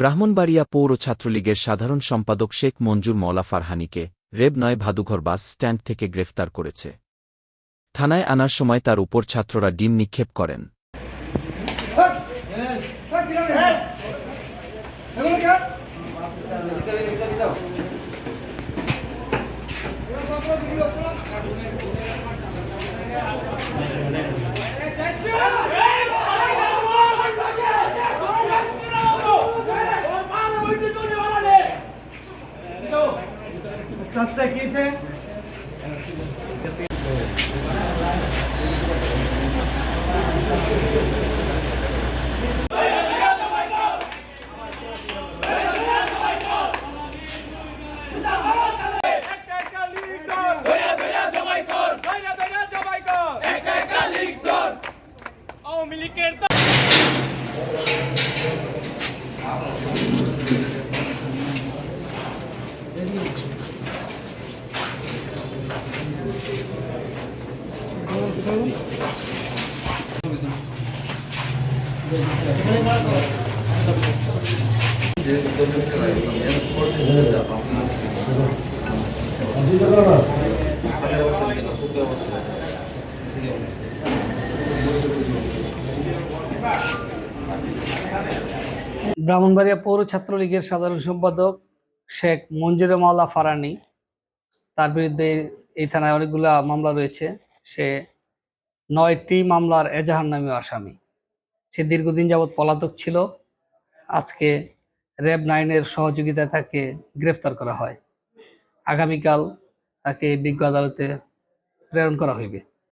ব্রাহ্মণবাড়িয়া পৌর ছাত্রলীগের সাধারণ সম্পাদক শেখ মঞ্জুর মওলা ফারহানিকে রেব ৯ ভাদুঘর বাস স্ট্যান্ড থেকে গ্রেফতার করেছে। থানায় আনার সময় তার উপর ছাত্ররা ডিম নিক্ষেপ করেন। ব্রাহ্মণবাড়িয়া পৌর ছাত্রলীগের সাধারণ সম্পাদক শেখ মঞ্জুর মওলা ফারহানি, তার বিরুদ্ধে এই থানায় অনেকগুলা মামলা রয়েছে। সে ৯টি মামলার এজাহার নামীয় আসামি। সে দীর্ঘদিন যাবৎ পলাতক ছিল। আজকে র্যাব ৯-এর সহযোগিতায় তাকে গ্রেফতার করা হয়। আগামীকাল তাকে বিজ্ঞ আদালতে প্রেরণ করা হইবে।